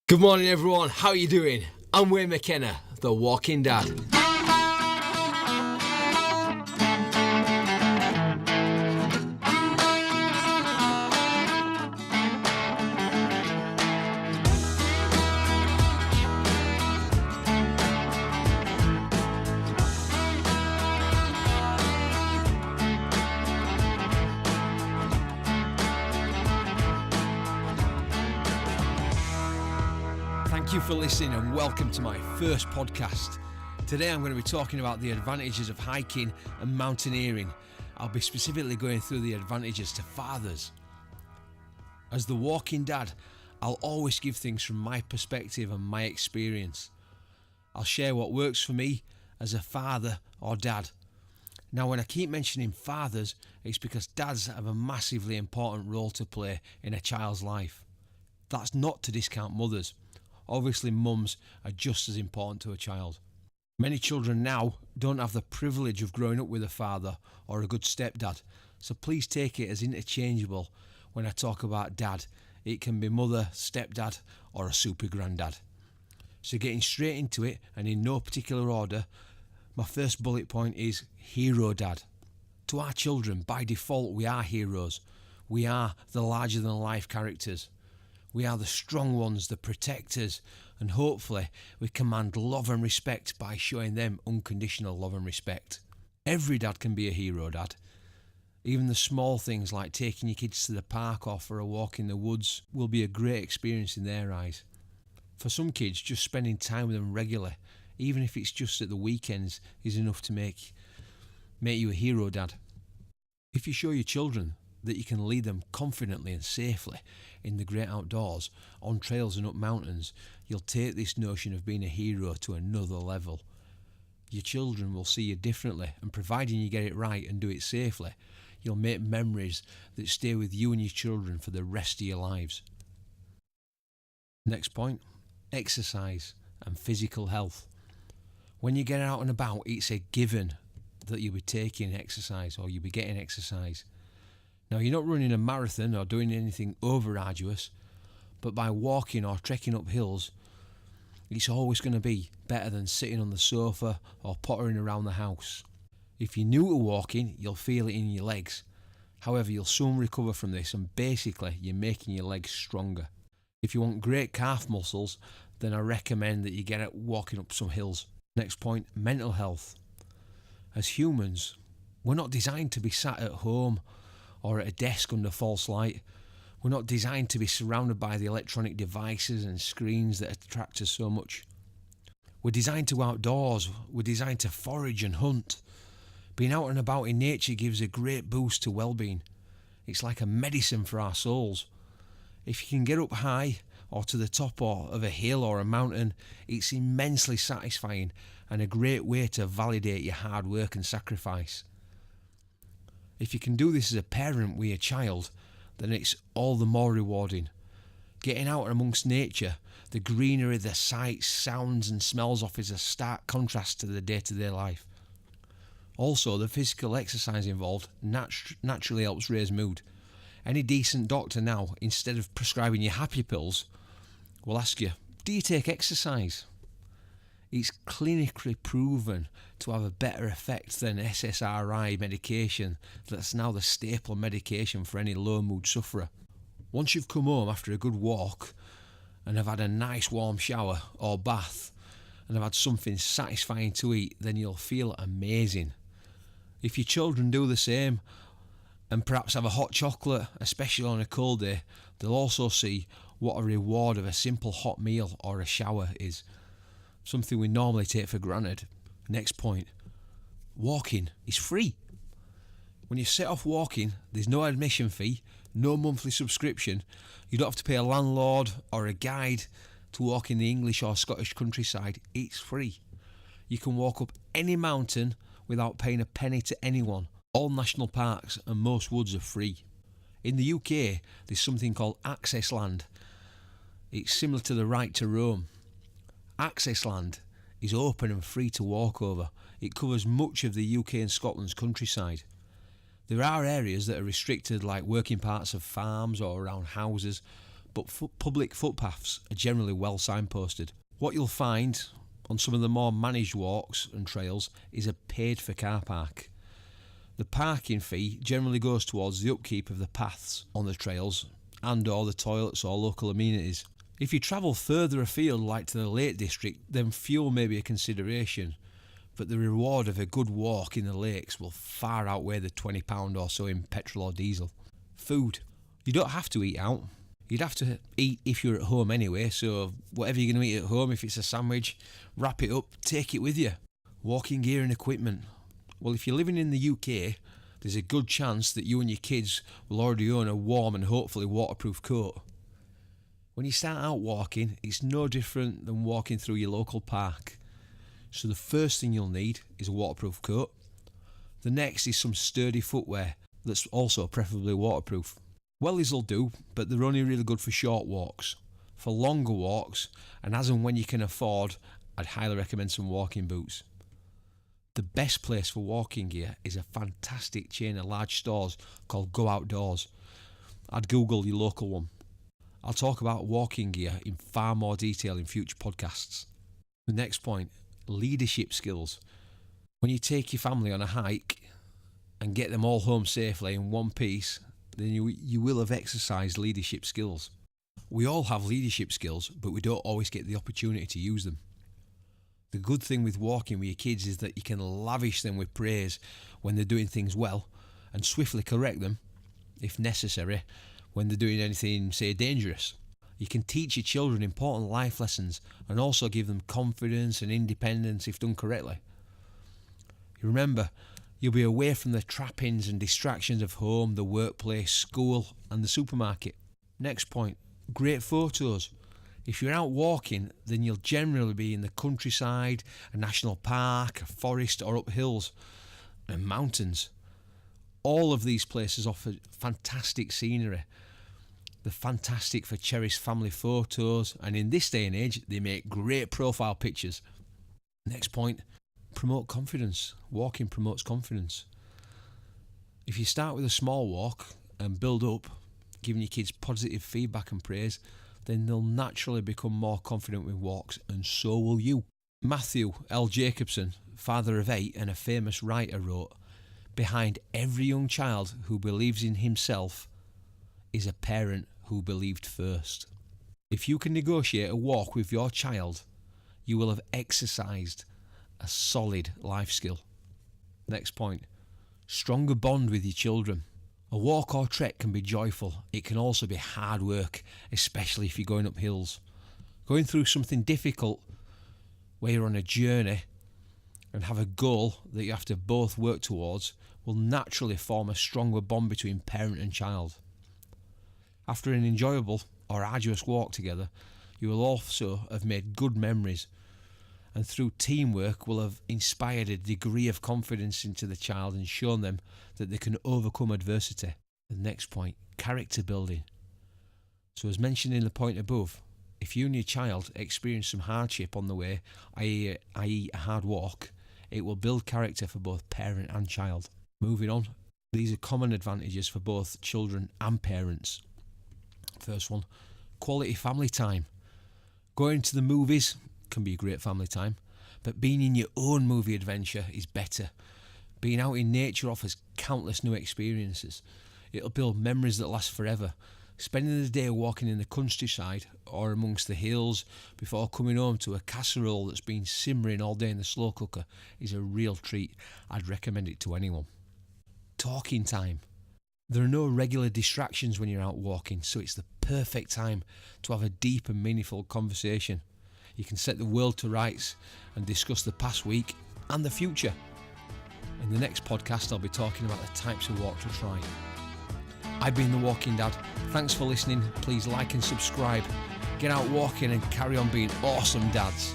Good morning everyone, how are you doing? I'm Wayne McKenna, the Walking Dad. Thank you for listening and welcome to my first podcast. Today I'm going to be talking about the advantages of hiking and mountaineering. I'll be specifically going through the advantages to fathers. As the Walking Dad, I'll always give things from my perspective and my experience. I'll share what works for me as a father or dad. Now when I keep mentioning fathers, it's because dads have a massively important role to play in a child's life. That's not to discount mothers. Obviously, mums are just as important to a child. Many children now don't have the privilege of growing up with a father or a good stepdad, so please take it as interchangeable when I talk about dad. It can be mother, stepdad, or a super granddad. So getting straight into it, and in no particular order, my first bullet point is hero dad. To our children, by default, we are heroes. We are the larger-than-life characters. We are the strong ones, the protectors, and hopefully we command love and respect by showing them unconditional love and respect. Every dad can be a hero dad. Even the small things like taking your kids to the park or for a walk in the woods will be a great experience in their eyes. For some kids, just spending time with them regularly, even if it's just at the weekends, is enough to make you a hero dad. If you show your children that you can lead them confidently and safely in the great outdoors, on trails and up mountains, you'll take this notion of being a hero to another level. Your children will see you differently, and providing you get it right and do it safely, you'll make memories that stay with you and your children for the rest of your lives. Next point, exercise and physical health. When you get out and about, it's a given that you'll be taking exercise or you'll be getting exercise. Now, you're not running a marathon or doing anything over arduous, but by walking or trekking up hills, it's always going to be better than sitting on the sofa or pottering around the house. If you're new to walking, you'll feel it in your legs. However, you'll soon recover from this, and basically, you're making your legs stronger. If you want great calf muscles, then I recommend that you get out walking up some hills. Next point, mental health. As humans, we're not designed to be sat at home or at a desk under false light. We're not designed to be surrounded by the electronic devices and screens that attract us so much. We're designed to outdoors. We're designed to forage and hunt. Being out and about in nature gives a great boost to well-being. It's like a medicine for our souls. If you can get up high or to the top of a hill or a mountain, it's immensely satisfying and a great way to validate your hard work and sacrifice. If you can do this as a parent with your child, then it's all the more rewarding. Getting out amongst nature, the greenery, the sights, sounds and smells offers a stark contrast to the day-to-day life. Also, the physical exercise involved naturally helps raise mood. Any decent doctor now, instead of prescribing you happy pills, will ask you, do you take exercise? It's clinically proven to have a better effect than SSRI medication that's now the staple medication for any low mood sufferer. Once you've come home after a good walk and have had a nice warm shower or bath and have had something satisfying to eat, then you'll feel amazing. If your children do the same and perhaps have a hot chocolate, especially on a cold day, they'll also see what a reward of a simple hot meal or a shower is. Something we normally take for granted. Next point, walking is free. When you set off walking, there's no admission fee, no monthly subscription. You don't have to pay a landlord or a guide to walk in the English or Scottish countryside. It's free. You can walk up any mountain without paying a penny to anyone. All national parks and most woods are free. In the UK, there's something called Access Land. It's similar to the right to roam. Access Land is open and free to walk over. It covers much of the UK and Scotland's countryside. There are areas that are restricted, like working parts of farms or around houses, but public footpaths are generally well signposted. What you'll find on some of the more managed walks and trails is a paid-for car park. The parking fee generally goes towards the upkeep of the paths on the trails and or the toilets or local amenities. If you travel further afield, like to the Lake District, then fuel may be a consideration, but the reward of a good walk in the lakes will far outweigh the £20 or so in petrol or diesel. Food. You don't have to eat out. You'd have to eat if you're at home anyway, so whatever you're going to eat at home, if it's a sandwich, wrap it up, take it with you. Walking gear and equipment. Well, if you're living in the UK, there's a good chance that you and your kids will already own a warm and hopefully waterproof coat. When you start out walking, it's no different than walking through your local park. So the first thing you'll need is a waterproof coat. The next is some sturdy footwear that's also preferably waterproof. Wellies will do, but they're only really good for short walks. For longer walks, and as and when you can afford, I'd highly recommend some walking boots. The best place for walking gear is a fantastic chain of large stores called Go Outdoors. I'd Google your local one. I'll talk about walking gear in far more detail in future podcasts. The next point, leadership skills. When you take your family on a hike and get them all home safely in one piece, then you will have exercised leadership skills. We all have leadership skills, but we don't always get the opportunity to use them. The good thing with walking with your kids is that you can lavish them with praise when they're doing things well and swiftly correct them, if necessary, when they're doing anything, say, dangerous. You can teach your children important life lessons and also give them confidence and independence if done correctly. You remember, you'll be away from the trappings and distractions of home, the workplace, school and the supermarket. Next point, great photos. If you're out walking, then you'll generally be in the countryside, a national park, a forest or up hills and mountains. All of these places offer fantastic scenery. They're fantastic for cherished family photos, and in this day and age, they make great profile pictures. Next point, promote confidence. Walking promotes confidence. If you start with a small walk and build up, giving your kids positive feedback and praise, then they'll naturally become more confident with walks, and so will you. Matthew L. Jacobson, father of 8 and a famous writer, wrote, "Behind every young child who believes in himself is a parent who believed first." If you can negotiate a walk with your child, you will have exercised a solid life skill. Next point, stronger bond with your children. A walk or trek can be joyful. It can also be hard work, especially if you're going up hills. Going through something difficult where you're on a journey and have a goal that you have to both work towards will naturally form a stronger bond between parent and child. After an enjoyable or arduous walk together, you will also have made good memories, and through teamwork will have inspired a degree of confidence into the child and shown them that they can overcome adversity. The next point, character building. So as mentioned in the point above, if you and your child experience some hardship on the way, i.e. a hard walk, it will build character for both parent and child. Moving on, these are common advantages for both children and parents. First one, quality family time. Going to the movies can be a great family time, but being in your own movie adventure is better. Being out in nature offers countless new experiences. It'll build memories that last forever. Spending the day walking in the countryside or amongst the hills before coming home to a casserole that's been simmering all day in the slow cooker is a real treat. I'd recommend it to anyone. Talking time. There are no regular distractions when you're out walking, so it's the perfect time to have a deep and meaningful conversation. You can set the world to rights and discuss the past week and the future. In the next podcast, I'll be talking about the types of walk to try. I've been The Walking Dad. Thanks for listening. Please like and subscribe. Get out walking and carry on being awesome dads.